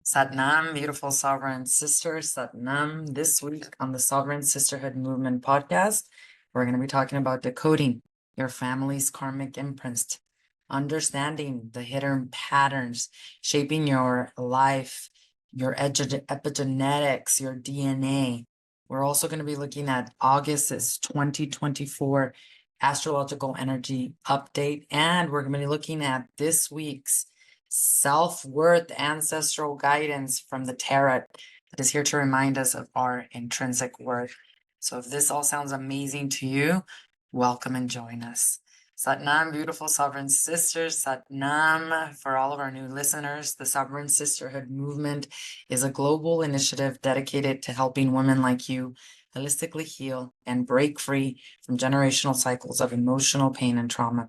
Satnam, beautiful sovereign sister, Satnam. This week on the Sovereign Sisterhood Movement podcast, we're going to be talking about decoding your family's karmic imprints, understanding the hidden patterns shaping your life, your epigenetics, your DNA. We're also going to be looking at August's 2024 astrological energy update, and we're going to be looking at this week's self-worth ancestral guidance from the tarot that is here to remind us of our intrinsic worth. So if this all sounds amazing to you, welcome and join us. Satnam, beautiful sovereign sisters. Satnam, for all of our new listeners, the Sovereign Sisterhood Movement is a global initiative dedicated to helping women like you holistically heal and break free from generational cycles of emotional pain and trauma.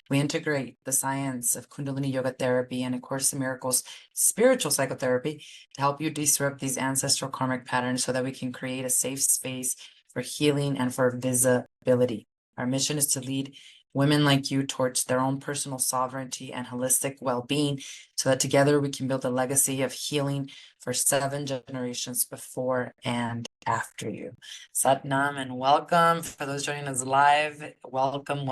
We integrate the science of Kundalini Yoga therapy and A Course in Miracles spiritual psychotherapy to help you disrupt these ancestral karmic patterns so that we can create a safe space for healing and for visibility. Our mission is to lead women like you towards their own personal sovereignty and holistic well-being so that together we can build a legacy of healing for 7 generations before and after you. Satnam and welcome. For those joining us live, welcome.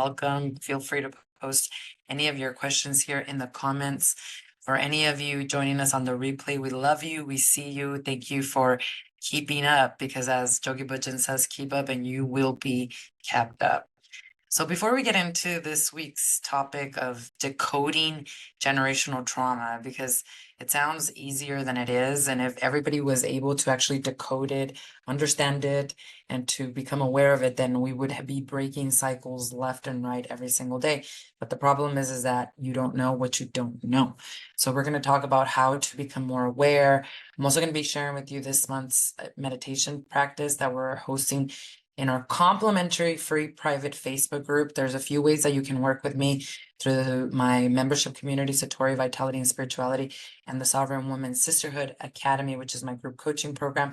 Feel free to post any of your questions here in the comments. For any of you joining us on the replay, we love you. We see you. Thank you for keeping up, because as Jogi Bhajan says, keep up and you will be kept up. So before we get into this week's topic of decoding generational trauma, because it sounds easier than it is, and if everybody was able to actually decode it, understand it, and to become aware of it, then we would be breaking cycles left and right every single day. But the problem is that you don't know what you don't know. So we're going to talk about how to become more aware. I'm also going to be sharing with you this month's meditation practice that we're hosting in our complimentary free private Facebook group. There's a few ways that you can work with me through my membership community, Satori Vitality and Spirituality, and the Sovereign Woman Sisterhood Academy, which is my group coaching program.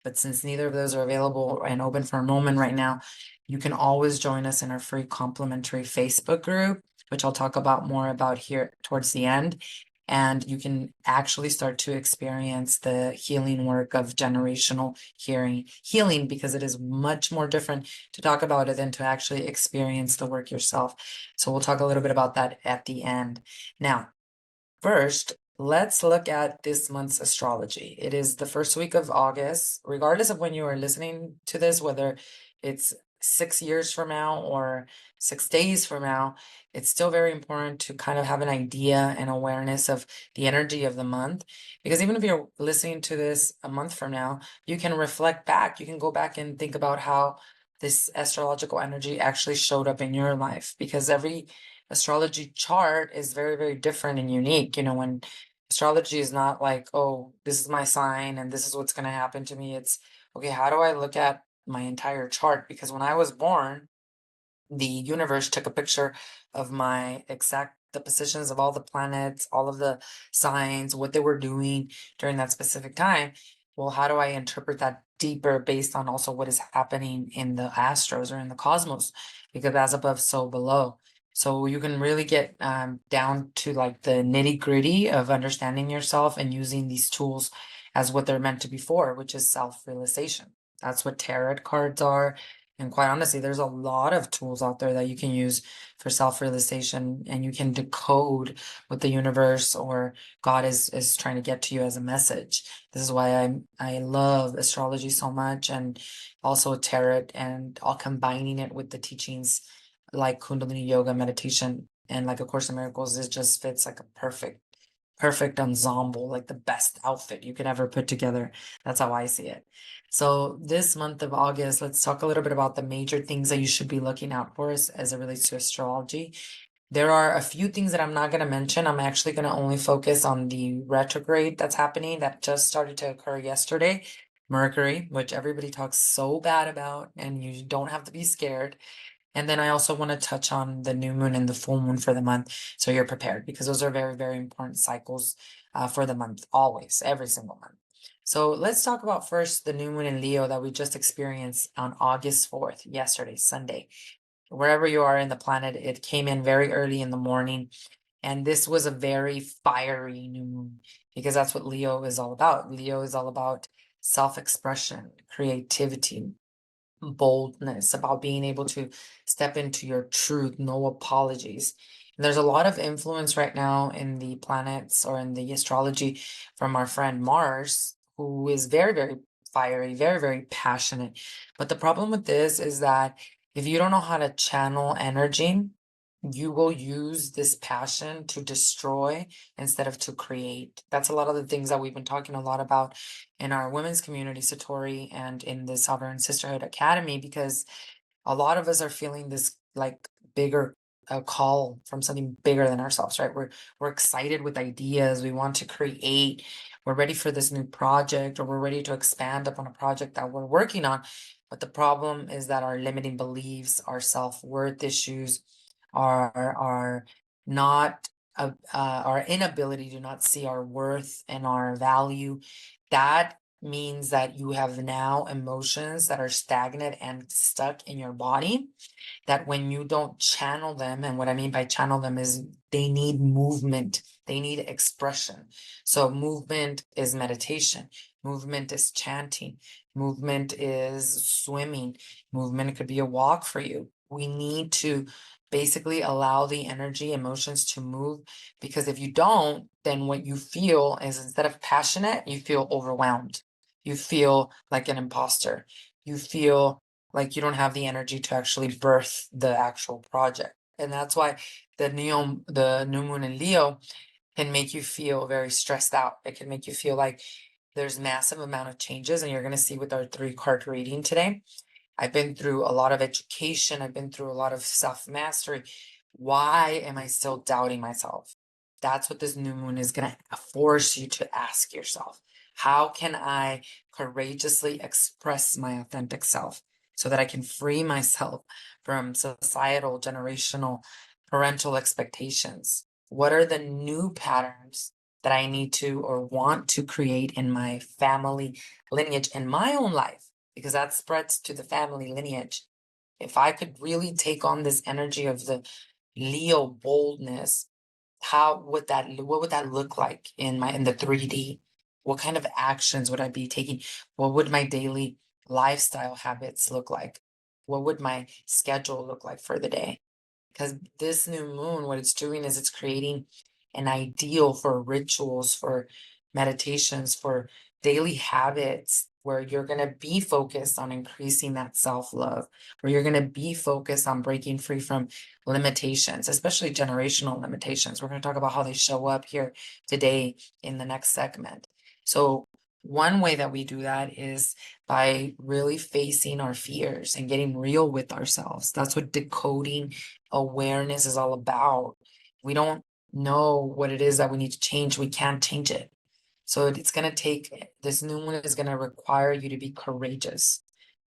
But since neither of those are available and open for enrollment right now, you can always join us in our free complimentary Facebook group, which I'll talk about more about here towards the end. And you can actually start to experience the healing work of generational healing, because it is much more different to talk about it than to actually experience the work yourself. So we'll talk a little bit about that at the end. Now, first, let's look at this month's astrology. It is the first week of August. Regardless of when you are listening to this, whether it's 6 years from now or 6 days from now, it's still very important to kind of have an idea and awareness of the energy of the month. Because even if you're listening to this a month from now, you can reflect back. You can go back and think about how this astrological energy actually showed up in your life, because every astrology chart is very, very different and unique. You know, when astrology is not like, oh, this is my sign and this is what's going to happen to me. It's, okay, how do I look at my entire chart? Because when I was born, the universe took a picture of the positions of all the planets, all of the signs, what they were doing during that specific time. Well, how do I interpret that deeper based on also what is happening in the astros or in the cosmos? Because as above, so below. So you can really get down to like the nitty gritty of understanding yourself and using these tools as what they're meant to be for, which is self-realization. That's what tarot cards are. And quite honestly, there's a lot of tools out there that you can use for self-realization, and you can decode what the universe or God is trying to get to you as a message. This is why I love astrology so much, and also tarot, and all combining it with the teachings like Kundalini yoga, meditation, and like A Course in Miracles. It just fits like a perfect ensemble, like the best outfit you could ever put together. That's how I see it. So this month of August, let's talk a little bit about the major things that you should be looking out for as it relates to astrology. There are a few things that I'm not going to mention. I'm actually going to only focus on the retrograde that's happening, that just started to occur yesterday. Mercury, which everybody talks so bad about, and you don't have to be scared. And then I also want to touch on the new moon and the full moon for the month, so you're prepared, because those are very, very important cycles for the month, always, every single month. So let's talk about first the new moon in Leo that we just experienced on August 4th, yesterday, Sunday. Wherever you are in the planet, it came in very early in the morning. And this was a very fiery new moon because that's what Leo is all about. Leo is all about self-expression, creativity, boldness, about being able to step into your truth, no apologies. And there's a lot of influence right now in the planets or in the astrology from our friend Mars, who is very, very fiery, very, very passionate. But the problem with this is that if you don't know how to channel energy, you will use this passion to destroy instead of to create. That's a lot of the things that we've been talking a lot about in our women's community, Satori, and in the Sovereign Sisterhood Academy, because a lot of us are feeling this like bigger call from something bigger than ourselves, right? We're excited with ideas. We want to create. We're ready for this new project, or we're ready to expand upon a project that we're working on. But the problem is that our limiting beliefs, our self-worth issues, are not our inability to not see our worth and our value. That means that you have now emotions that are stagnant and stuck in your body, that when you don't channel them, and what I mean by channel them is they need movement, they need expression. So movement is meditation, movement is chanting, movement is swimming, movement could be a walk for you. We need to basically allow the energy, emotions to move, because if you don't, then what you feel is, instead of passionate, you feel overwhelmed. You feel like an imposter. You feel like you don't have the energy to actually birth the actual project. And that's why the new moon in Leo can make you feel very stressed out. It can make you feel like there's massive amount of changes, and you're going to see with our 3-card reading today. I've been through a lot of education. I've been through a lot of self-mastery. Why am I still doubting myself? That's what this new moon is going to force you to ask yourself. How can I courageously express my authentic self so that I can free myself from societal, generational, parental expectations? What are the new patterns that I need to or want to create in my family lineage, in my own life? Because that spreads to the family lineage. If I could really take on this energy of the Leo boldness, what would that look like in the 3D? What kind of actions would I be taking? What would my daily lifestyle habits look like? What would my schedule look like for the day? Because this new moon, what it's doing is it's creating an ideal for rituals, for meditations, for daily habits, where you're going to be focused on increasing that self-love, where you're going to be focused on breaking free from limitations, especially generational limitations. We're going to talk about how they show up here today in the next segment. So one way that we do that is by really facing our fears and getting real with ourselves. That's what decoding awareness is all about. We don't know what it is that we need to change. We can't change it. So it's going to take, this new one is going to require you to be courageous,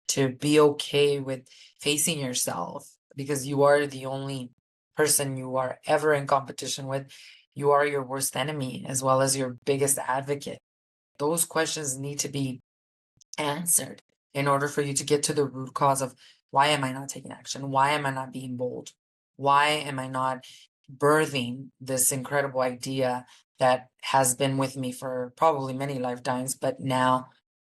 to be okay with facing yourself, because you are the only person you are ever in competition with. You are your worst enemy as well as your biggest advocate. Those questions need to be answered in order for you to get to the root cause of, why am I not taking action? Why am I not being bold? Why am I not birthing this incredible idea that has been with me for probably many lifetimes, but now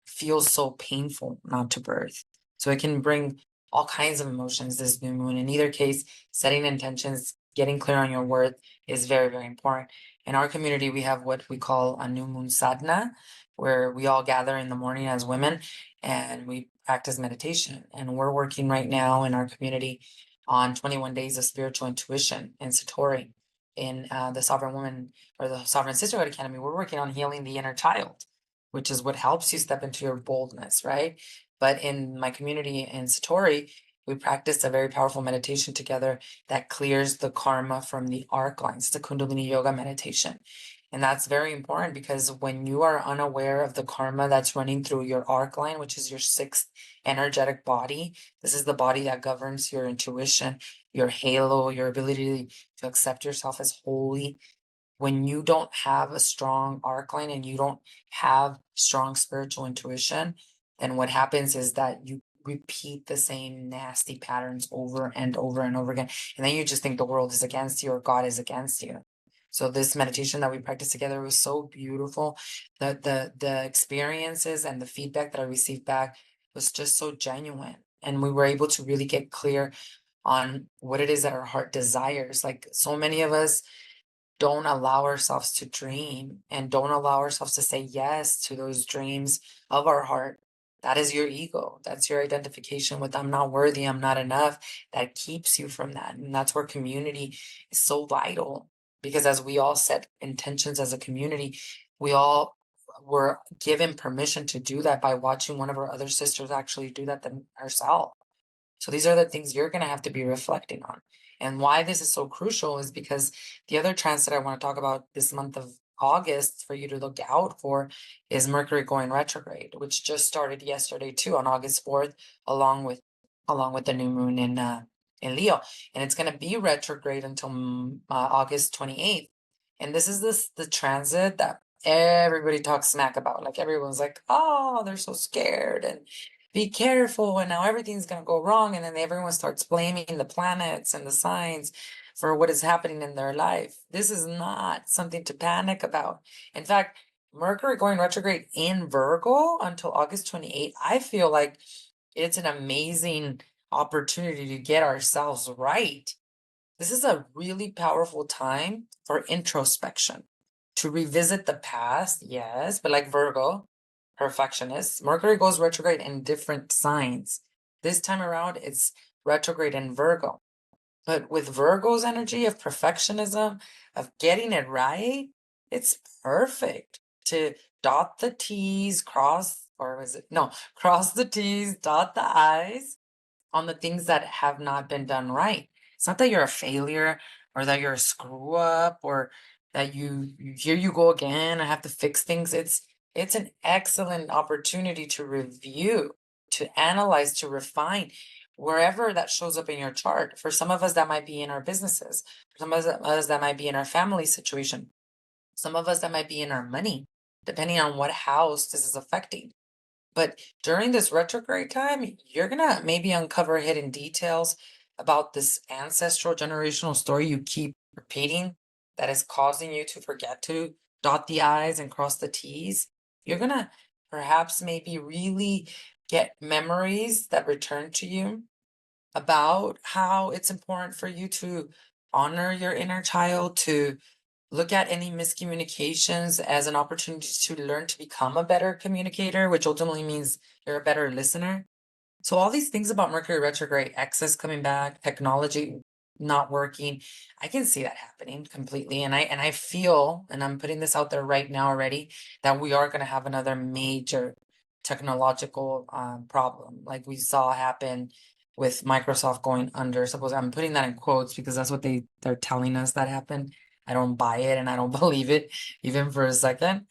feels so painful not to birth? So it can bring all kinds of emotions, this new moon. In either case, setting intentions, getting clear on your worth is very, very important. In our community, we have what we call a new moon sadhana, where we all gather in the morning as women and we practice meditation. And we're working right now in our community on 21 days of spiritual intuition in Satori. In the Sovereign Woman or the Sovereign Sisterhood Academy, we're working on healing the inner child, which is what helps you step into your boldness, right? But in my community in Satori, we practice a very powerful meditation together that clears the karma from the arc lines. It's a Kundalini yoga meditation. And that's very important, because when you are unaware of the karma that's running through your arc line, which is your 6th energetic body, this is the body that governs your intuition, your halo, your ability to accept yourself as holy. When you don't have a strong arc line and you don't have strong spiritual intuition, then what happens is that you repeat the same nasty patterns over and over and over again. And then you just think the world is against you or God is against you. So this meditation that we practiced together was so beautiful. The experiences and the feedback that I received back was just so genuine. And we were able to really get clear on what it is that our heart desires. Like so many of us don't allow ourselves to dream and don't allow ourselves to say yes to those dreams of our heart. That is your ego. That's your identification with I'm not worthy, I'm not enough. That keeps you from that. And that's where community is so vital. Because as we all set intentions as a community, we all were given permission to do that by watching one of our other sisters actually do that ourselves. So these are the things you're going to have to be reflecting on. And why this is so crucial is because the other transit I want to talk about this month of August for you to look out for is Mercury going retrograde, which just started yesterday too on August 4th, along with the new moon in Leo. And it's going to be retrograde until August 28th. And this is the transit that everybody talks smack about. Like everyone's like, oh, they're so scared and be careful, and now everything's going to go wrong. And then everyone starts blaming the planets and the signs for what is happening in their life. This is not something to panic about. In fact, Mercury going retrograde in Virgo until August 28th, I feel like it's an amazing opportunity to get ourselves right. This is a really powerful time for introspection, to revisit the past, yes, but like Virgo, perfectionist, Mercury goes retrograde in different signs. This time around, it's retrograde in Virgo. But with Virgo's energy of perfectionism, of getting it right, it's perfect to dot the T's, cross the T's, dot the I's on the things that have not been done right. It's not that you're a failure or that you're a screw up or that here you go again, I have to fix things. It's an excellent opportunity to review, to analyze, to refine wherever that shows up in your chart. For some of us, that might be in our businesses. For some of us, that might be in our family situation. Some of us, that might be in our money, depending on what house this is affecting. But during this retrograde time, you're gonna maybe uncover hidden details about this ancestral generational story you keep repeating that is causing you to forget to dot the I's and cross the T's. You're gonna perhaps maybe really get memories that return to you about how it's important for you to honor your inner child, to look at any miscommunications as an opportunity to learn to become a better communicator, which ultimately means you're a better listener. So all these things about Mercury retrograde, excess coming back, technology not working, I can see that happening completely. And I feel, and I'm putting this out there right now already, that we are going to have another major technological problem, like we saw happen with Microsoft going under. Suppose I'm putting that in quotes because that's what they're telling us that happened. I don't buy it and I don't believe it even for a second,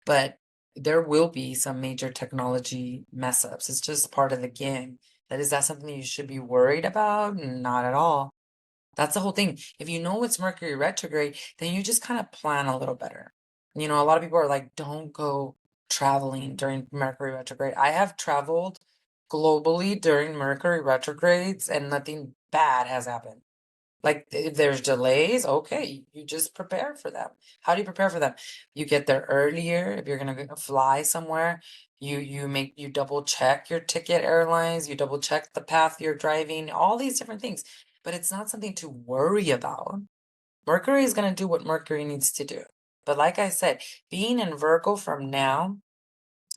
but there will be some major technology mess ups. It's just part of the game. Is that something you should be worried about? Not at all. That's the whole thing. If you know it's Mercury retrograde, then you just kind of plan a little better. You know, a lot of people are like, don't go traveling during Mercury retrograde. I have traveled globally during Mercury retrogrades and nothing bad has happened. Like if there's delays, okay, you just prepare for them. How do you prepare for them? You get there earlier. If you're gonna fly somewhere, you double check your ticket airlines, you double check the path you're driving, all these different things. But it's not something to worry about. Mercury is gonna do what Mercury needs to do. But like I said, being in Virgo from now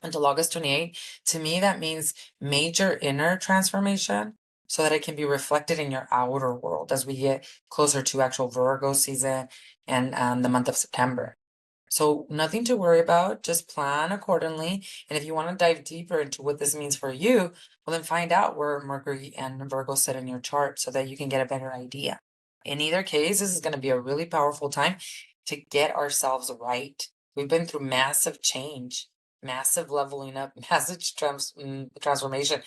until August 28th, to me, that means major inner transformation so that it can be reflected in your outer world as we get closer to actual Virgo season and the month of September. So nothing to worry about, just plan accordingly. And if you want to dive deeper into what this means for you, well, then find out where Mercury and Virgo sit in your chart so that you can get a better idea. In either case, this is going to be a really powerful time to get ourselves right. We've been through massive change, massive leveling up, massive transformation.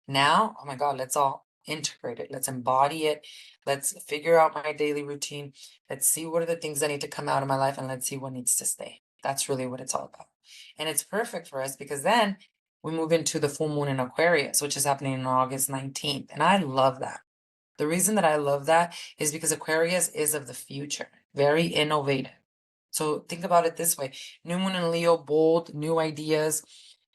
Now, oh my God, let's all integrate it. Let's embody it. Let's figure out my daily routine. Let's see what are the things that need to come out of my life and let's see what needs to stay. That's really what it's all about. And it's perfect for us because then we move into the full moon in Aquarius, which is happening on August 19th. And I love that. The reason that I love that is because Aquarius is of the future, very innovative, So think about it this way. New moon in Leo, bold, new ideas.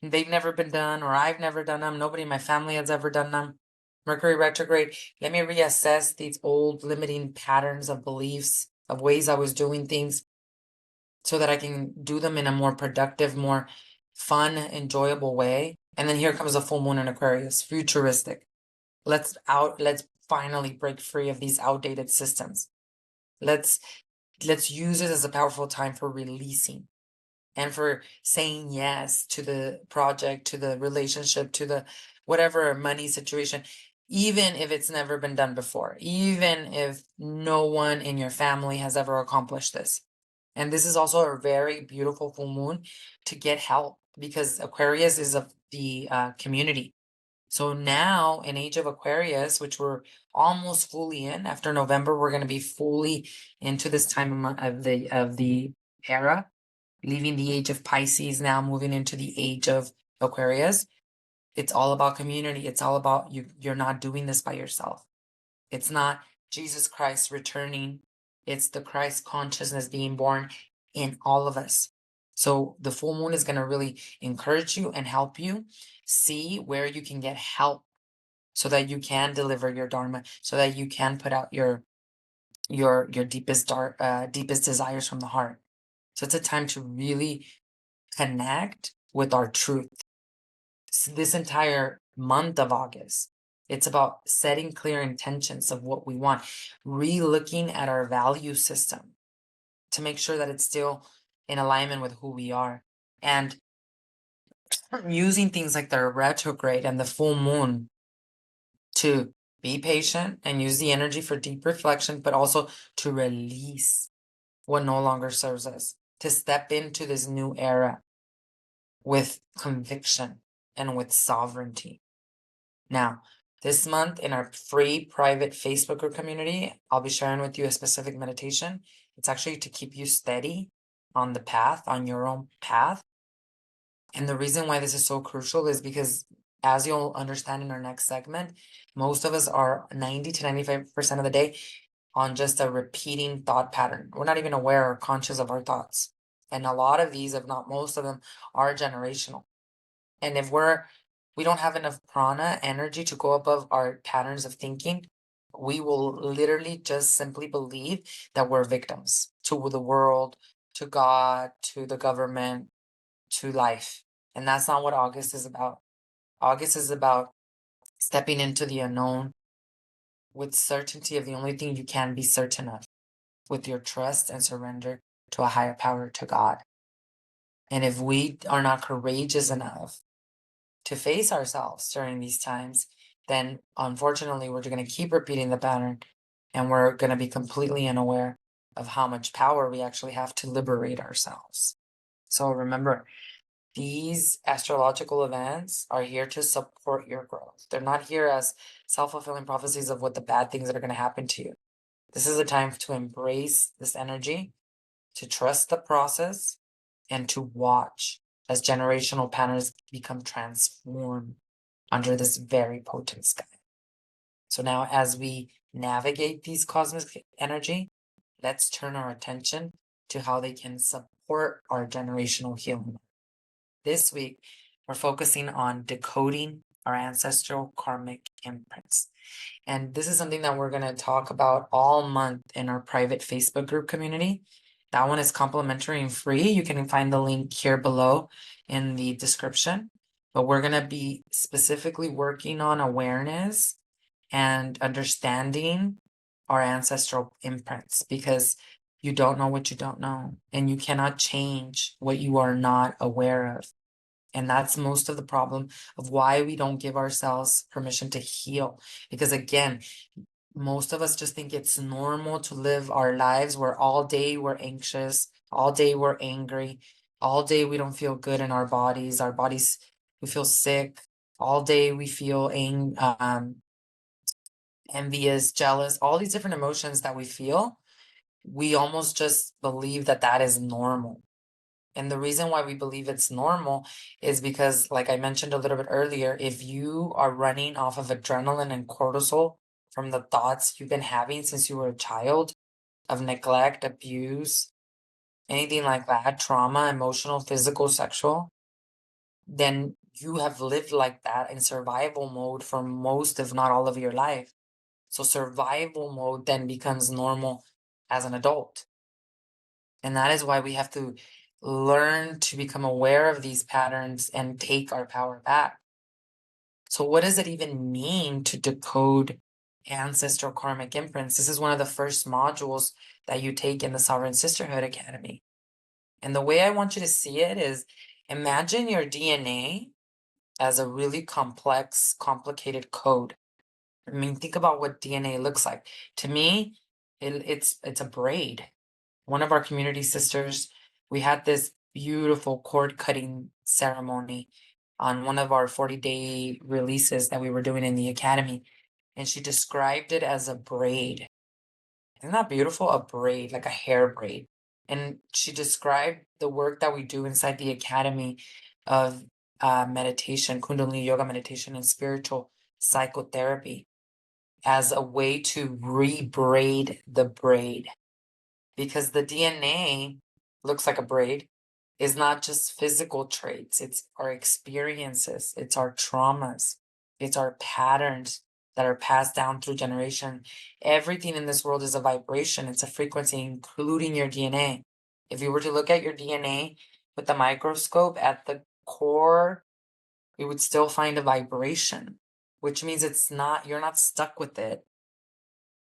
They've never been done, or I've never done them. Nobody in my family has ever done them. Mercury retrograde. Let me reassess these old limiting patterns of beliefs, of ways I was doing things, so that I can do them in a more productive, more fun, enjoyable way. And then here comes a full moon in Aquarius, futuristic. Let's finally break free of these outdated systems. Let's use it as a powerful time for releasing and for saying yes to the project, to the relationship, to the whatever money situation, even if it's never been done before, even if no one in your family has ever accomplished this. And this is also a very beautiful full moon to get help, because Aquarius is of the community. So now in age of Aquarius, which we're almost fully in, after November, we're going to be fully into this time of the era, leaving the age of Pisces, now moving into the age of Aquarius. It's all about community. It's all about you're not doing this by yourself. It's not Jesus Christ returning. It's the Christ consciousness being born in all of us. So the full moon is going to really encourage you and help you see where you can get help, so that you can deliver your dharma, so that you can put out your deepest deepest desires from the heart. So it's a time to really connect with our truth. This entire month of August, it's about setting clear intentions of what we want, re-looking at our value system to make sure that it's still in alignment with who we are, and using things like the retrograde and the full moon to be patient and use the energy for deep reflection, but also to release what no longer serves us, to step into this new era with conviction and with sovereignty. Now, this month in our free private Facebook group community, I'll be sharing with you a specific meditation. It's actually to keep you steady on the path, on your own path. And the reason why this is so crucial is because, as you'll understand in our next segment, most of us are 90 to 95% of the day on just a repeating thought pattern. We're not even aware or conscious of our thoughts. And a lot of these, if not most of them, are generational. And if we don't have enough prana energy to go above our patterns of thinking, we will literally just simply believe that we're victims to the world, to God, to the government, to life. And that's not what August is about. August is about stepping into the unknown with certainty of the only thing you can be certain of, with your trust and surrender to a higher power, to God. And if we are not courageous enough to face ourselves during these times, then unfortunately we're going to keep repeating the pattern, and we're going to be completely unaware of how much power we actually have to liberate ourselves. So remember, these astrological events are here to support your growth. They're not here as self-fulfilling prophecies of what the bad things that are going to happen to you. This is a time to embrace this energy, to trust the process, and to watch as generational patterns become transformed under this very potent sky. So now, as we navigate these cosmic energy, let's turn our attention to how they can support our generational healing. This week, we're focusing on decoding our ancestral karmic imprints. And this is something that we're going to talk about all month in our private Facebook group community. That one is complimentary and free. You can find the link here below in the description. But we're going to be specifically working on awareness and understanding our ancestral imprints, because you don't know what you don't know, and you cannot change what you are not aware of. And that's most of the problem of why we don't give ourselves permission to heal. Because again, most of us just think it's normal to live our lives where all day we're anxious, all day we're angry, all day we don't feel good in our bodies, we feel sick, all day we feel envious, jealous, all these different emotions that we feel. We almost just believe that that is normal. And the reason why we believe it's normal is because, like I mentioned a little bit earlier, if you are running off of adrenaline and cortisol from the thoughts you've been having since you were a child of neglect, abuse, anything like that, trauma, emotional, physical, sexual, then you have lived like that in survival mode for most, if not all of your life. So survival mode then becomes normal as an adult. And that is why we have to learn to become aware of these patterns and take our power back. So what does it even mean to decode ancestral karmic imprints? This is one of the first modules that you take in the Sovereign Sisterhood Academy. And the way I want you to see it is, imagine your DNA as a really complex, complicated code. I mean, think about what DNA looks like. To me, it's a braid. One of our community sisters, we had this beautiful cord cutting ceremony on one of our 40-day releases that we were doing in the academy. And she described it as a braid. Isn't that beautiful? A braid, like a hair braid. And she described the work that we do inside the academy of meditation, Kundalini yoga meditation, and spiritual psychotherapy as a way to re-braid the braid. Because the DNA looks like a braid, is not just physical traits, it's our experiences, it's our traumas, it's our patterns that are passed down through generation. Everything in this world is a vibration, it's a frequency, including your DNA. If you were to look at your DNA with the microscope at the core, you would still find a vibration, which means you're not stuck with it.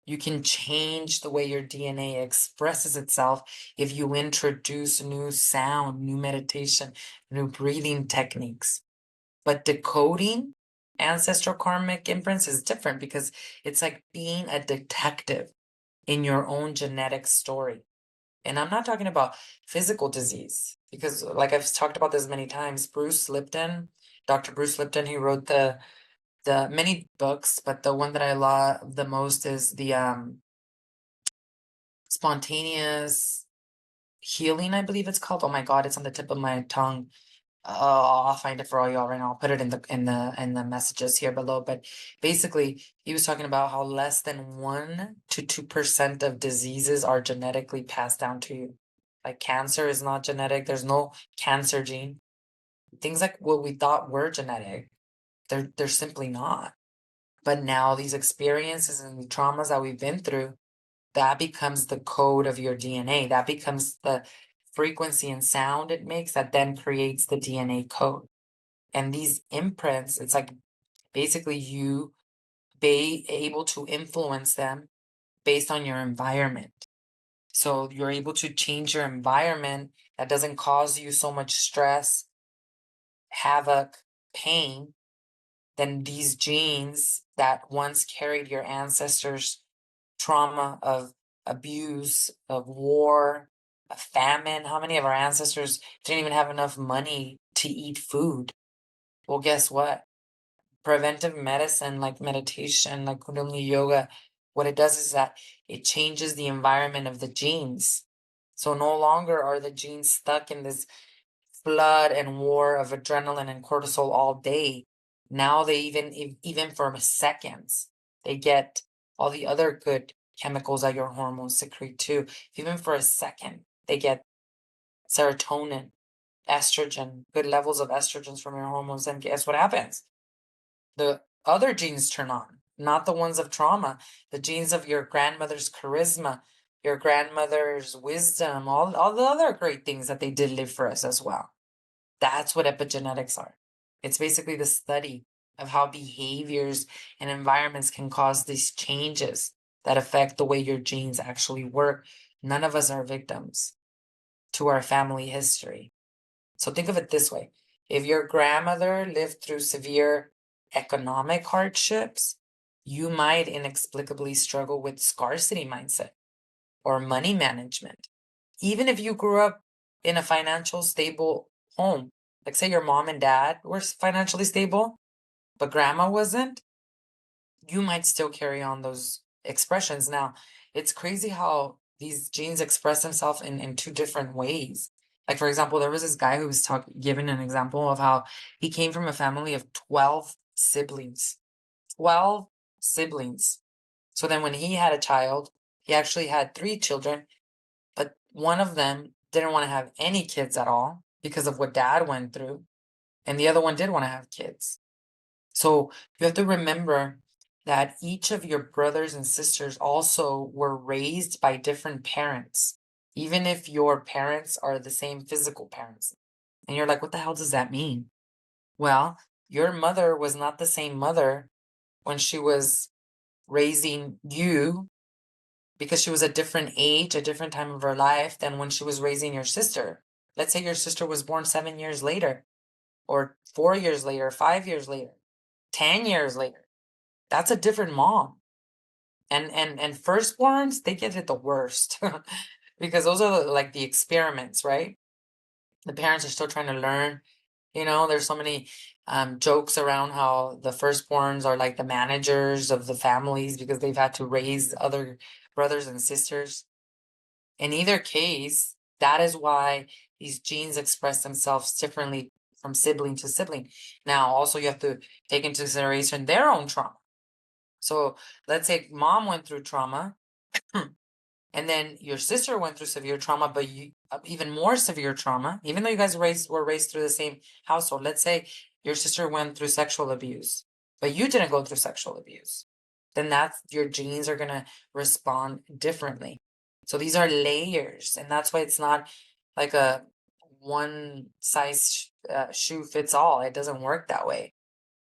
You can change the way your DNA expresses itself if you introduce new sound, new meditation, new breathing techniques. But decoding ancestral karmic imprints is different because it's like being a detective in your own genetic story. And I'm not talking about physical disease because, like I've talked about this many times, Bruce Lipton, Dr. Bruce Lipton, he wrote the many books, but the one that I love the most is the spontaneous healing, I believe it's called. Oh my God, it's on the tip of my tongue. Oh, I'll find it for all y'all right now. I'll put it in the messages here below. But basically, he was talking about how less than 1 to 2% of diseases are genetically passed down to you. Like cancer is not genetic. There's no cancer gene. Things like what we thought were genetic, they're simply not. But now these experiences and the traumas that we've been through, that becomes the code of your DNA. That becomes the frequency and sound it makes that then creates the DNA code. And these imprints, it's like basically you be able to influence them based on your environment. So you're able to change your environment that doesn't cause you so much stress, havoc, pain, then these genes that once carried your ancestors' trauma of abuse, of war, of famine. How many of our ancestors didn't even have enough money to eat food? Well, guess what? Preventive medicine, like meditation, like Kundalini yoga, what it does is that it changes the environment of the genes. So no longer are the genes stuck in this flood and war of adrenaline and cortisol all day. Now they even for seconds, they get all the other good chemicals that your hormones secrete too. Even for a second, they get serotonin, estrogen, good levels of estrogens from your hormones. And guess what happens? The other genes turn on, not the ones of trauma, the genes of your grandmother's charisma, your grandmother's wisdom, all the other great things that they did live for us as well. That's what epigenetics are. It's basically the study of how behaviors and environments can cause these changes that affect the way your genes actually work. None of us are victims to our family history. So think of it this way. If your grandmother lived through severe economic hardships, you might inexplicably struggle with scarcity mindset or money management. Even if you grew up in a financial stable home, like say your mom and dad were financially stable, but grandma wasn't, you might still carry on those expressions. Now, it's crazy how these genes express themselves in two different ways. Like, for example, there was this guy who was giving an example of how he came from a family of 12 siblings. 12 siblings. So then when he had a child, he actually had 3 children, but one of them didn't want to have any kids at all because of what dad went through, and the other one did want to have kids. So you have to remember that each of your brothers and sisters also were raised by different parents, even if your parents are the same physical parents. And you're like, what the hell does that mean? Well, your mother was not the same mother when she was raising you, because she was a different age, a different time of her life than when she was raising your sister. Let's say your sister was born 7 years later, or 4 years later, 5 years later, 10 years later. That's a different mom. And firstborns, they get it the worst because those are like the experiments, right? The parents are still trying to learn. There's so many jokes around how the firstborns are like the managers of the families because they've had to raise other brothers and sisters. In either case, that is why these genes express themselves differently from sibling to sibling. Now, also, you have to take into consideration their own trauma. So let's say mom went through trauma, and then your sister went through severe trauma, but even more severe trauma, even though you guys were raised through the same household. Let's say your sister went through sexual abuse, but you didn't go through sexual abuse. Then your genes are going to respond differently. So these are layers, and that's why it's not like a one size shoe fits all. It doesn't work that way.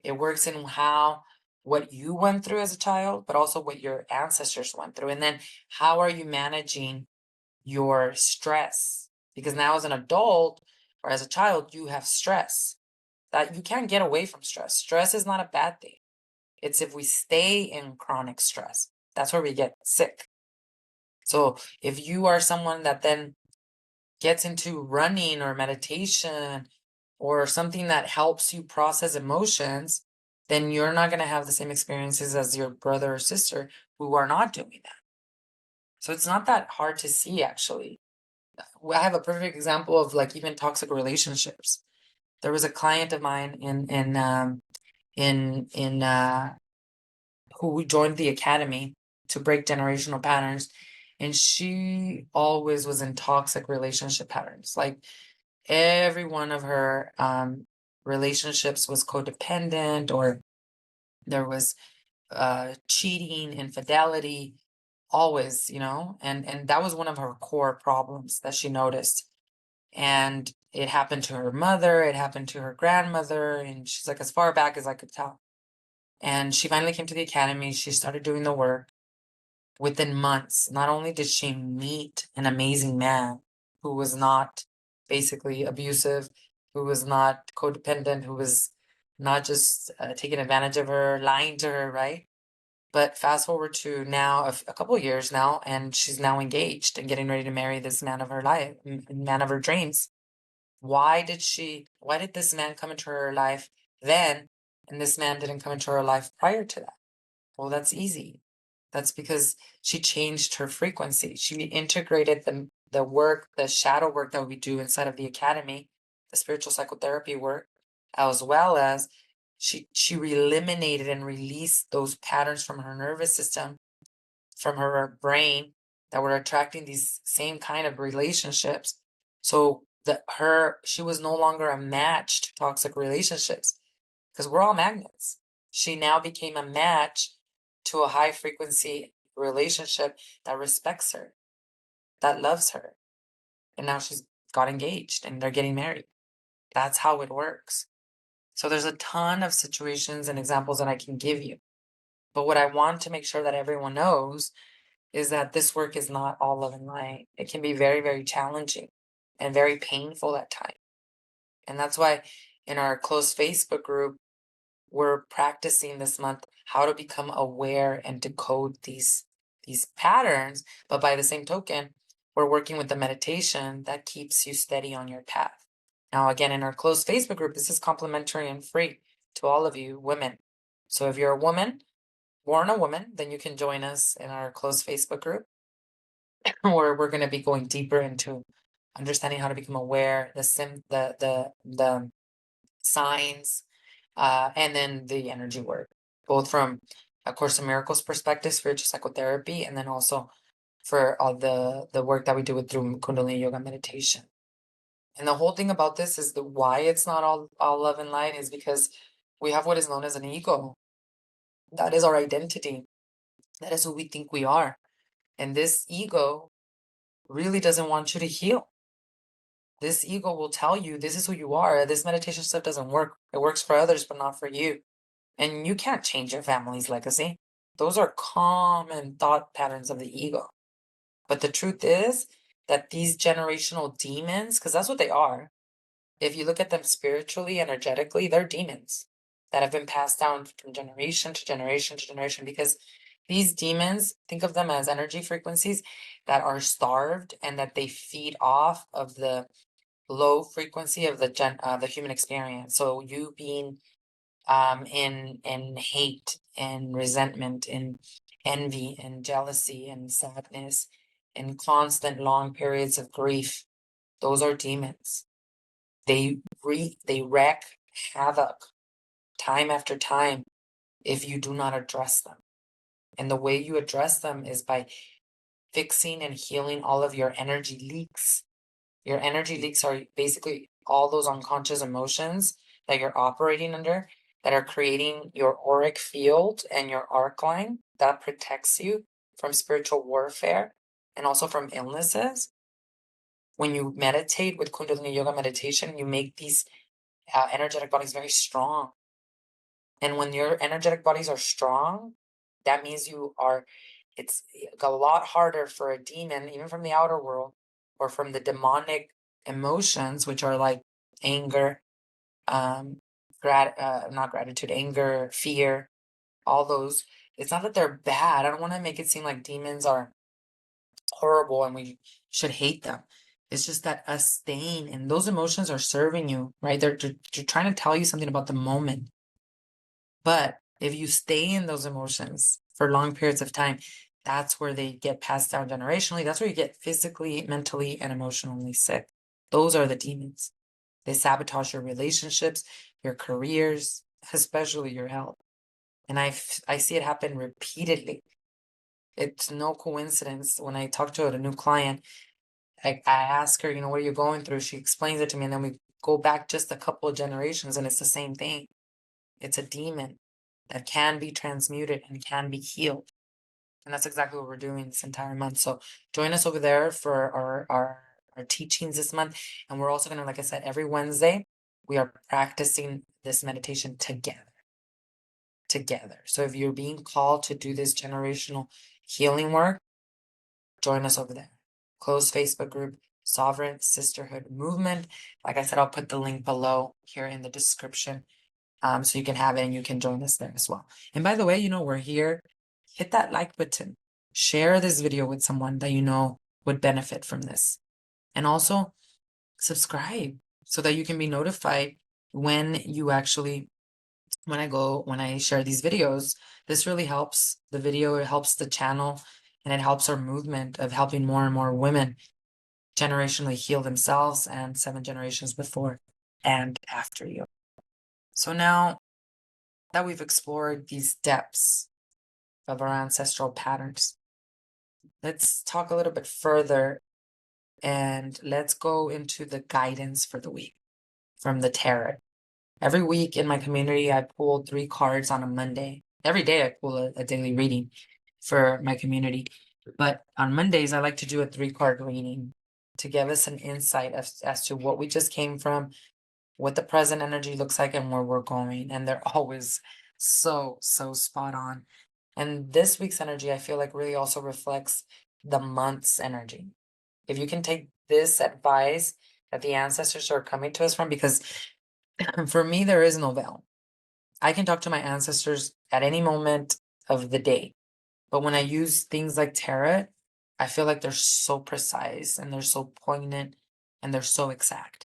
It works in what you went through as a child, but also what your ancestors went through. And then how are you managing your stress? Because now as an adult or as a child, you have stress that you can't get away from stress. Stress is not a bad thing. It's if we stay in chronic stress, that's where we get sick. So if you are someone that then gets into running or meditation or something that helps you process emotions, then you're not going to have the same experiences as your brother or sister who are not doing that. So it's not that hard to see, actually. I have a perfect example of like even toxic relationships. There was a client of mine who joined the academy to break generational patterns, and she always was in toxic relationship patterns. Like every one of her relationships was codependent, or there was cheating, infidelity, always, and that was one of her core problems that she noticed. And it happened to her mother, it happened to her grandmother, and she's like, as far back as I could tell. And she finally came to the academy. She started doing the work. Within months, not only did she meet an amazing man who was not basically abusive, who was not codependent, who was not just taking advantage of her, lying to her, right? But fast forward to now, a couple of years now, and she's now engaged and getting ready to marry this man of her life, man of her dreams. Why did this man come into her life then, and this man didn't come into her life prior to that? Well, that's easy. That's because she changed her frequency. She integrated the work, the shadow work that we do inside of the academy, the spiritual psychotherapy work, as well as she eliminated and released those patterns from her nervous system, from her brain, that were attracting these same kind of relationships. So she was no longer a match to toxic relationships, because we're all magnets. She now became a match to a high frequency relationship that respects her, that loves her. And now she's got engaged and they're getting married. That's how it works. So there's a ton of situations and examples that I can give you. But what I want to make sure that everyone knows is that this work is not all love and light. It can be very, very challenging and very painful at times. And that's why in our close Facebook group, we're practicing this month how to become aware and decode these patterns. But by the same token, we're working with the meditation that keeps you steady on your path. Now, again, in our closed Facebook group, this is complimentary and free to all of you women. So if you're a woman, born a woman, then you can join us in our closed Facebook group, where we're going to be going deeper into understanding how to become aware, the signs, and then the energy work, both from A Course in Miracles perspective, spiritual psychotherapy, and then also for all the work that we do with through Kundalini Yoga meditation. And the whole thing about this is the why it's not all love and light is because we have what is known as an ego. That is our identity. That is who we think we are. And this ego really doesn't want you to heal. This ego will tell you this is who you are. This meditation stuff doesn't work. It works for others, but not for you. And you can't change your family's legacy. Those are common thought patterns of the ego. But the truth is that these generational demons, because that's what they are, if you look at them spiritually, energetically, they're demons that have been passed down from generation to generation to generation. Because these demons, think of them as energy frequencies that are starved and that they feed off of the low frequency of the human experience. So you being in hate and resentment and envy and jealousy and sadness and constant long periods of grief, those are demons. They wreak havoc time after time if you do not address them. And the way you address them is by fixing and healing all of your energy leaks. Your energy leaks are basically all those unconscious emotions that you're operating under that are creating your auric field and your arc line that protects you from spiritual warfare and also from illnesses. When you meditate with Kundalini Yoga meditation, you make these energetic bodies very strong. And when your energetic bodies are strong, that means it's a lot harder for a demon, even from the outer world or from the demonic emotions, which are like anger, not gratitude, anger, fear, all those. It's not that they're bad. I don't want to make it seem like demons are horrible and we should hate them. It's just that us staying in those emotions are serving you, right? They're trying to tell you something about the moment. But if you stay in those emotions for long periods of time, that's where they get passed down generationally. That's where you get physically, mentally, and emotionally sick. Those are the demons. They sabotage your relationships, your careers, especially your health. And I see it happen repeatedly. It's no coincidence. When I talk to a new client, I ask her, what are you going through? She explains it to me, and then we go back just a couple of generations, and it's the same thing. It's a demon that can be transmuted and can be healed. And that's exactly what we're doing this entire month. So join us over there for our teachings this month. And we're also going to, like I said, every Wednesday, we are practicing this meditation together. So if you're being called to do this generational healing work, join us over there. Closed Facebook group, Sovereign Sisterhood Movement. Like I said, I'll put the link below here in the description. So you can have it and you can join us there as well. And by the way, we're here. Hit that like button. Share this video with someone that you know would benefit from this. And also subscribe so that you can be notified when I share these videos. This really helps the video, it helps the channel, and it helps our movement of helping more and more women generationally heal themselves and 7 generations before and after you. So now that we've explored these depths of our ancestral patterns, let's talk a little bit further and let's go into the guidance for the week from the tarot. Every week in my community, I pull 3 cards on a Monday. Every day I pull a daily reading for my community. But on Mondays, I like to do a 3-card reading to give us an insight as to what we just came from, what the present energy looks like, and where we're going. And they're always so spot on. And this week's energy, I feel like, really also reflects the month's energy. If you can take this advice that the ancestors are coming to us from, because for me, there is no veil. I can talk to my ancestors at any moment of the day. But when I use things like tarot, I feel like they're so precise and they're so poignant and they're so exact.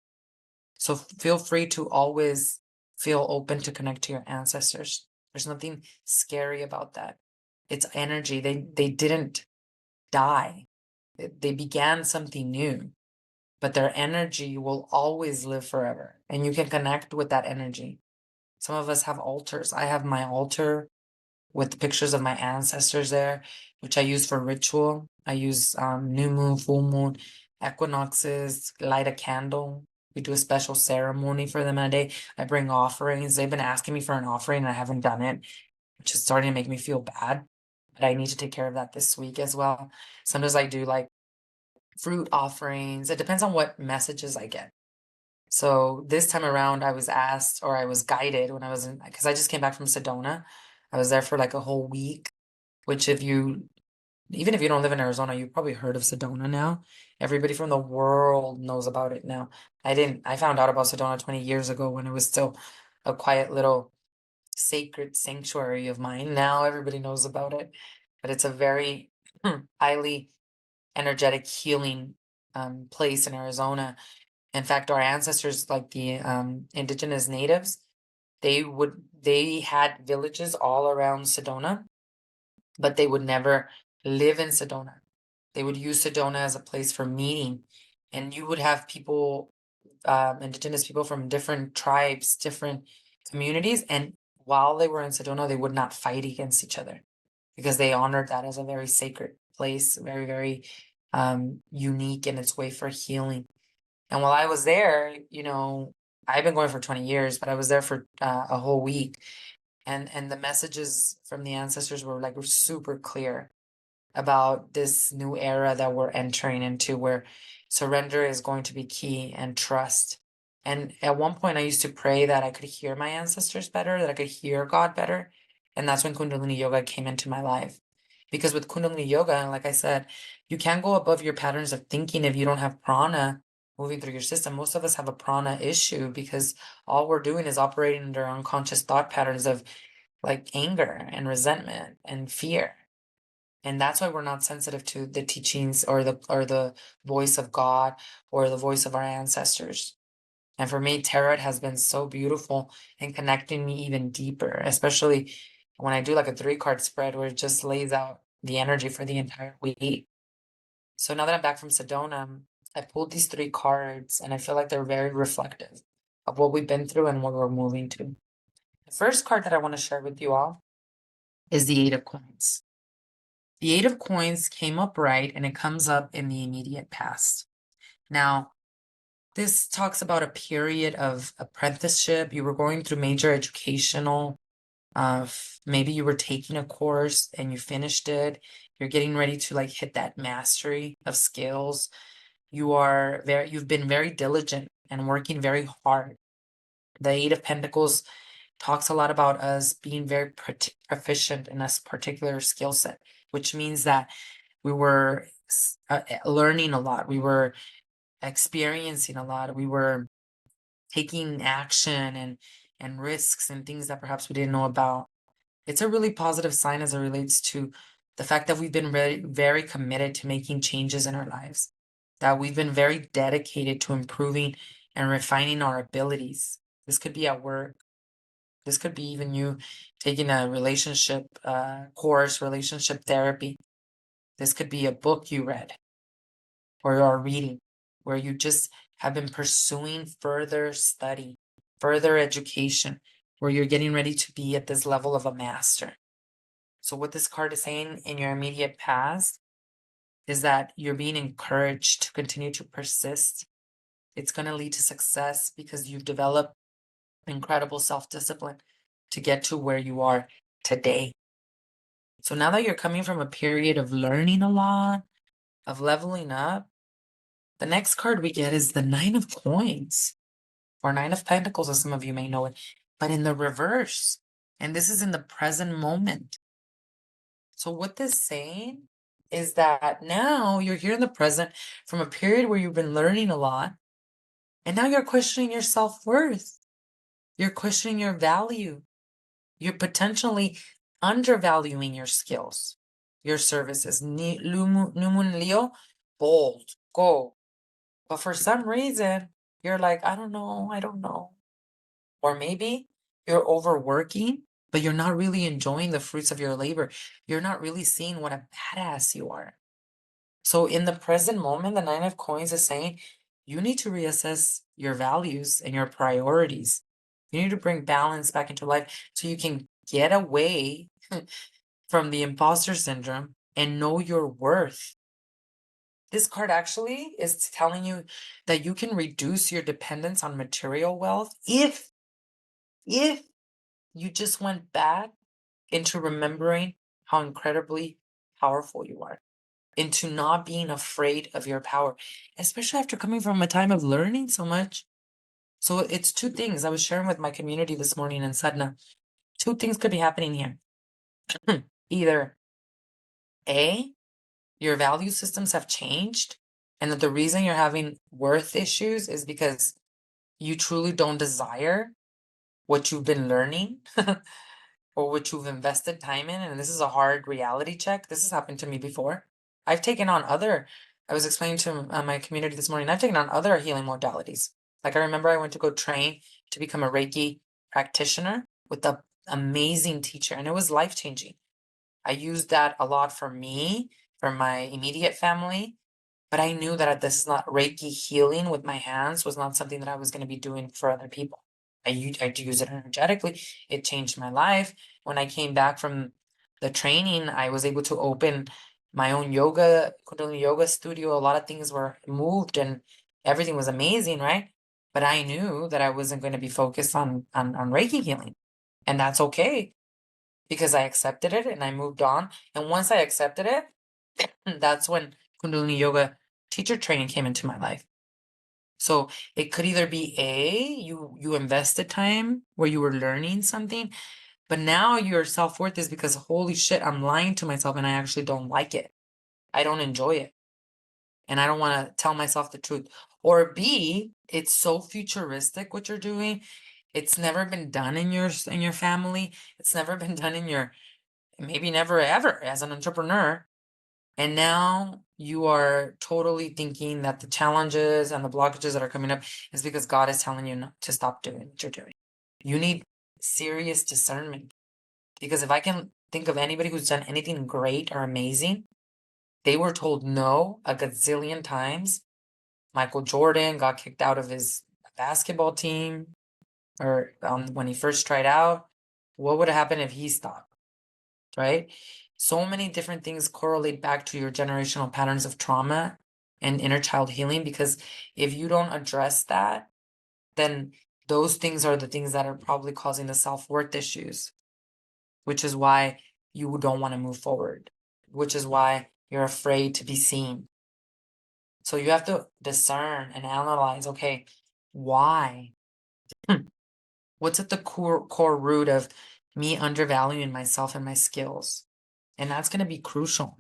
So feel free to always feel open to connect to your ancestors. There's nothing scary about that. It's energy. They didn't die. They began something new, but their energy will always live forever. And you can connect with that energy. Some of us have altars. I have my altar with the pictures of my ancestors there, which I use for ritual. I use new moon, full moon, equinoxes, light a candle. We do a special ceremony for them in a day. I bring offerings. They've been asking me for an offering and I haven't done it, which is starting to make me feel bad. But I need to take care of that this week as well. Sometimes I do like fruit offerings. It depends on what messages I get. So this time around, I was asked or I was guided when I was in, because I just came back from Sedona. I was there for like a whole week, which even if you don't live in Arizona, you've probably heard of Sedona now. Everybody from the world knows about it now. I found out about Sedona 20 years ago when it was still a quiet little sacred sanctuary of mine. Now everybody knows about it, but it's a very highly energetic healing place in Arizona. In fact, our ancestors, like the indigenous natives, they had villages all around Sedona, but they would never live in Sedona. They would use Sedona as a place for meeting, and you would have people, indigenous people from different tribes, different communities, and while they were in Sedona, they would not fight against each other because they honored that as a very sacred place, very, very unique in its way for healing. And while I was there, I've been going for 20 years, but I was there for a whole week. And the messages from the ancestors were super clear about this new era that we're entering into where surrender is going to be key and trust. And at one point I used to pray that I could hear my ancestors better, that I could hear God better. And that's when Kundalini Yoga came into my life. Because with Kundalini Yoga, like I said, you can't go above your patterns of thinking if you don't have prana moving through your system. Most of us have a prana issue because all we're doing is operating under unconscious thought patterns of like anger and resentment and fear. And that's why we're not sensitive to the teachings or the voice of God or the voice of our ancestors. And for me, tarot has been so beautiful in connecting me even deeper, especially when I do like a 3-card spread where it just lays out the energy for the entire week. So now that I'm back from Sedona, I pulled these 3 cards and I feel like they're very reflective of what we've been through and what we're moving to. The first card that I want to share with you all is the 8 of Coins. The 8 of Coins came up right, and it comes up in the immediate past. Now, this talks about a period of apprenticeship. You were going through major educational, maybe you were taking a course and you finished it. You're getting ready to like hit that mastery of skills. You've been very diligent and working very hard. The 8 of Pentacles talks a lot about us being very proficient in a particular skill set, which means that we were learning a lot. We were experiencing a lot. We were taking action and risks and things that perhaps we didn't know about. It's a really positive sign as it relates to the fact that we've been very, very committed to making changes in our lives, that we've been very dedicated to improving and refining our abilities. This could be at work. This could be even you taking a relationship course, relationship therapy. This could be a book you read or are reading where you just have been pursuing further study, further education, where you're getting ready to be at this level of a master. So what this card is saying in your immediate past is that you're being encouraged to continue to persist. It's going to lead to success because you've developed incredible self-discipline to get to where you are today. So now that you're coming from a period of learning a lot, of leveling up, the next card we get is the 9 of Coins, or 9 of Pentacles, as some of you may know it, but in the reverse. And this is in the present moment. So what this is saying is that now you're here in the present from a period where you've been learning a lot, and now you're questioning your self-worth. You're questioning your value. You're potentially undervaluing your skills, your services. New Moon Leo, bold, go. But for some reason, you're like, I don't know. Or maybe you're overworking, but you're not really enjoying the fruits of your labor. You're not really seeing what a badass you are. So in the present moment, the 9 of Coins is saying you need to reassess your values and your priorities. You need to bring balance back into life so you can get away from the imposter syndrome and know your worth. This card actually is telling you that you can reduce your dependence on material wealth if you just went back into remembering how incredibly powerful you are, into not being afraid of your power, especially after coming from a time of learning so much. So it's two things I was sharing with my community this morning in Sadhana. Two things could be happening here. Either A, your value systems have changed, and that the reason you're having worth issues is because you truly don't desire what you've been learning or what you've invested time in. And this is a hard reality check. This has happened to me before. I've taken on I was explaining to my community this morning, I've taken on other healing modalities. Like I remember I went to go train to become a Reiki practitioner with an amazing teacher, and it was life-changing. I used that a lot for me, for my immediate family, but I knew that this is not Reiki healing with my hands was not something that I was going to be doing for other people. I use it energetically. It changed my life. When I came back from the training, I was able to open my own Kundalini yoga studio. A lot of things were moved and everything was amazing, right? But I knew that I wasn't going to be focused on Reiki healing. And that's okay because I accepted it and I moved on. And once I accepted it, that's when Kundalini yoga teacher training came into my life. So it could either be you invested time where you were learning something, but now your self-worth is because holy shit, I'm lying to myself and I actually don't like it. I don't enjoy it. And I don't want to tell myself the truth. Or B, it's so futuristic what you're doing. It's never been done in your family. It's never been done in your, maybe never ever as an entrepreneur. And now you are totally thinking that the challenges and the blockages that are coming up is because God is telling you not to stop doing what you're doing. You need serious discernment. Because if I can think of anybody who's done anything great or amazing, they were told no a gazillion times. Michael Jordan got kicked out of his basketball team, or when he first tried out. What would have happened if he stopped? Right? So many different things correlate back to your generational patterns of trauma and inner child healing, because if you don't address that, then those things are the things that are probably causing the self-worth issues, which is why you don't want to move forward, which is why you're afraid to be seen. So you have to discern and analyze, okay, why? What's at the core root of me undervaluing myself and my skills? And that's going to be crucial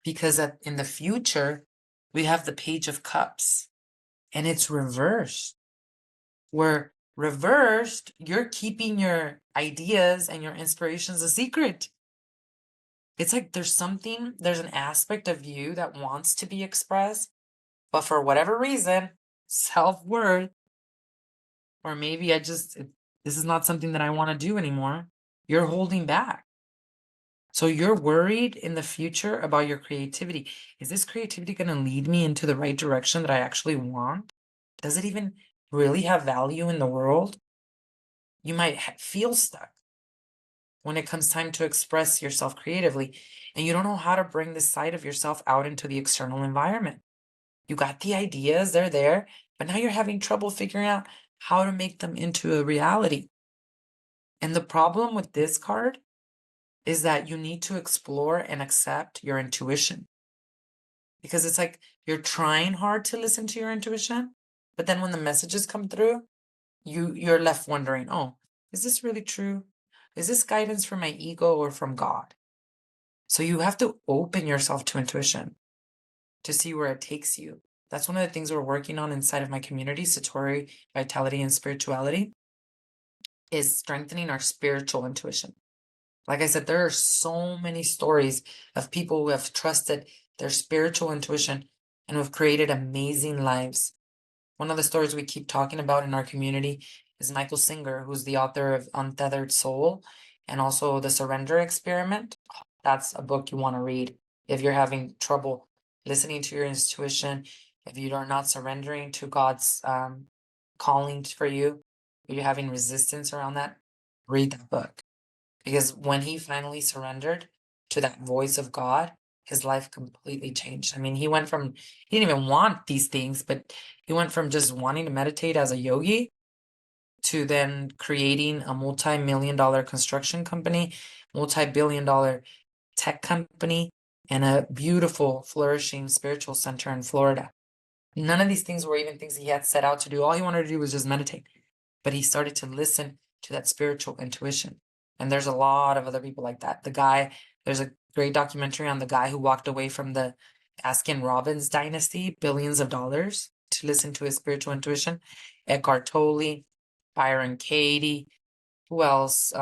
because in the future, we have the Page of Cups and it's reversed. Where reversed, you're keeping your ideas and your inspirations a secret. It's like there's an aspect of you that wants to be expressed, but for whatever reason, self-worth, or maybe this is not something that I want to do anymore, you're holding back. So you're worried in the future about your creativity. Is this creativity going to lead me into the right direction that I actually want? Does it even really have value in the world? You might feel stuck when it comes time to express yourself creatively, and you don't know how to bring this side of yourself out into the external environment. You got the ideas, they're there, but now you're having trouble figuring out how to make them into a reality. And the problem with this card is that you need to explore and accept your intuition. Because it's like you're trying hard to listen to your intuition, but then when the messages come through, you're left wondering, oh, is this really true? Is this guidance from my ego or from God? So you have to open yourself to intuition to see where it takes you. That's one of the things we're working on inside of my community, Satori, Vitality, and Spirituality, is strengthening our spiritual intuition. Like I said, there are so many stories of people who have trusted their spiritual intuition and who have created amazing lives. One of the stories we keep talking about in our community is Michael Singer, who's the author of Untethered Soul and also The Surrender Experiment. That's a book you want to read if you're having trouble listening to your intuition, if you are not surrendering to God's calling for you, if you're having resistance around that, read that book. Because when he finally surrendered to that voice of God, his life completely changed. I mean, he didn't even want these things, but he went from just wanting to meditate as a yogi to then creating a multi-million-dollar construction company, multi-billion-dollar tech company, and a beautiful, flourishing spiritual center in Florida. None of these things were even things he had set out to do. All he wanted to do was just meditate. But he started to listen to that spiritual intuition. And there's a lot of other people like that. There's a great documentary on the guy who walked away from the Baskin Robbins dynasty, billions of dollars, to listen to his spiritual intuition. Eckhart Tolle, Byron Katie, who else?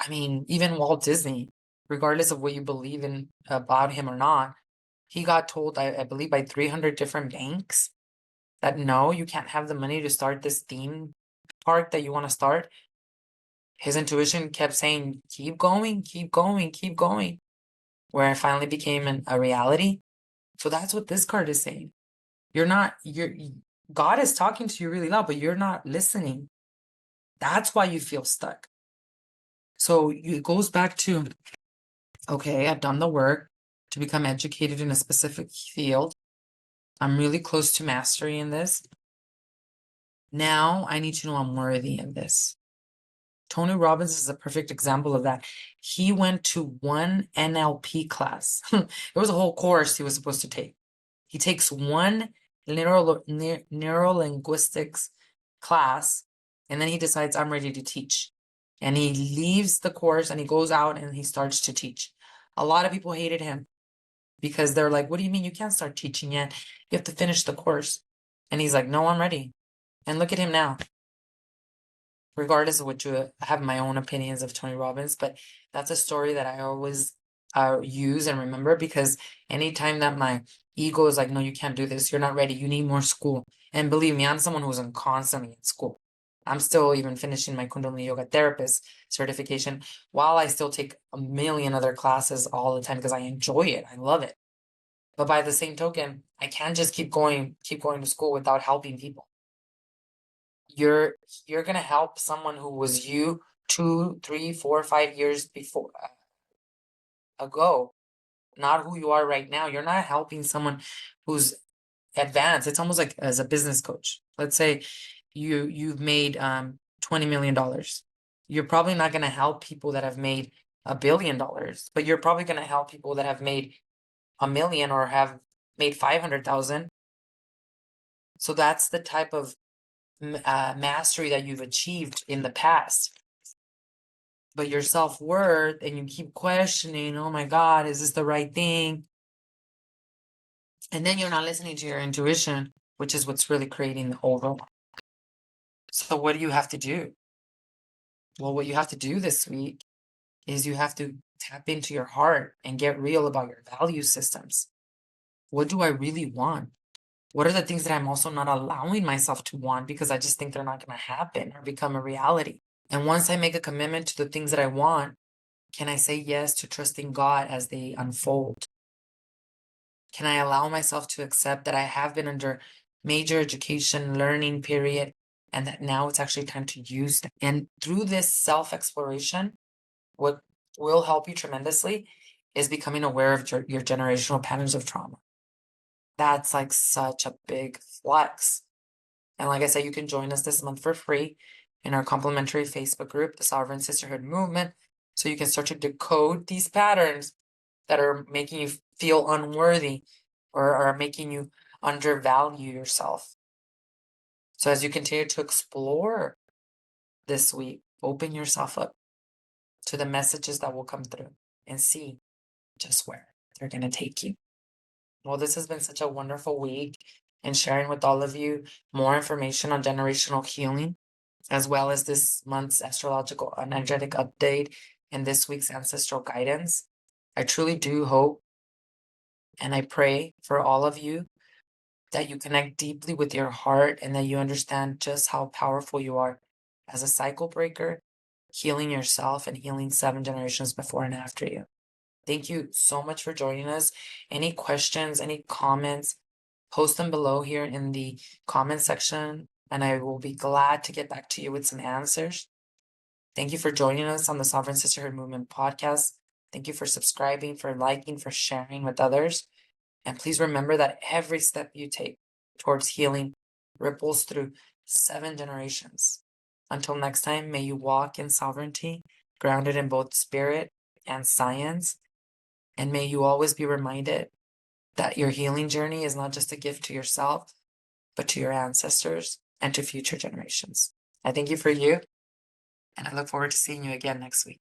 Even Walt Disney, regardless of what you believe in about him or not, he got told, I believe, by 300 different banks that no, you can't have the money to start this theme park that you want to start. His intuition kept saying, keep going, keep going, keep going, where it finally became a reality. So that's what this card is saying. God is talking to you really loud, but you're not listening. That's why you feel stuck. So it goes back to, okay, I've done the work to become educated in a specific field. I'm really close to mastery in this. Now I need to know I'm worthy in this. Tony Robbins is a perfect example of that. He went to one NLP class. It was a whole course he was supposed to take. He takes one neurolinguistics class, and then he decides, I'm ready to teach. And he leaves the course and he goes out and he starts to teach. A lot of people hated him because they're like, what do you mean you can't start teaching yet? You have to finish the course. And he's like, no, I'm ready. And look at him now. Regardless of what I have my own opinions of Tony Robbins, but that's a story that I always use and remember, because anytime that my ego is like, no, you can't do this, you're not ready, you need more school. And believe me, I'm someone who's constantly in school. I'm still even finishing my Kundalini Yoga therapist certification while I still take a million other classes all the time because I enjoy it. I love it. But by the same token, I can't just keep going to school without helping people. You're gonna help someone who was you 2, 3, 4, 5 years before ago, not who you are right now. You're not helping someone who's advanced. It's almost like as a business coach. Let's say you've made $20 million. You're probably not gonna help people that have made $1 billion, but you're probably gonna help people that have made 1 million or have made 500,000. So that's the type of mastery that you've achieved in the past. But your self-worth, and you keep questioning, oh my God, is this the right thing? And then you're not listening to your intuition, which is what's really creating the overwhelm. So what do you have to do? Well, what you have to do this week is you have to tap into your heart and get real about your value systems. What do I really want? What are the things that I'm also not allowing myself to want because I just think they're not going to happen or become a reality? And once I make a commitment to the things that I want, can I say yes to trusting God as they unfold? Can I allow myself to accept that I have been under major education learning period and that now it's actually time to use them? And through this self-exploration, what will help you tremendously is becoming aware of your generational patterns of trauma. That's like such a big flex. And like I said, you can join us this month for free in our complimentary Facebook group, the Sovereign Sisterhood Movement, so you can start to decode these patterns that are making you feel unworthy or are making you undervalue yourself. So as you continue to explore this week, open yourself up to the messages that will come through and see just where they're going to take you. Well, this has been such a wonderful week, and sharing with all of you more information on generational healing, as well as this month's astrological energetic update and this week's ancestral guidance. I truly do hope and I pray for all of you that you connect deeply with your heart and that you understand just how powerful you are as a cycle breaker, healing yourself and healing 7 generations before and after you. Thank you so much for joining us. Any questions, any comments, post them below here in the comment section, and I will be glad to get back to you with some answers. Thank you for joining us on the Sovereign Sisterhood Movement podcast. Thank you for subscribing, for liking, for sharing with others. And please remember that every step you take towards healing ripples through 7 generations. Until next time, may you walk in sovereignty, grounded in both spirit and science. And may you always be reminded that your healing journey is not just a gift to yourself, but to your ancestors and to future generations. I thank you for you, and I look forward to seeing you again next week.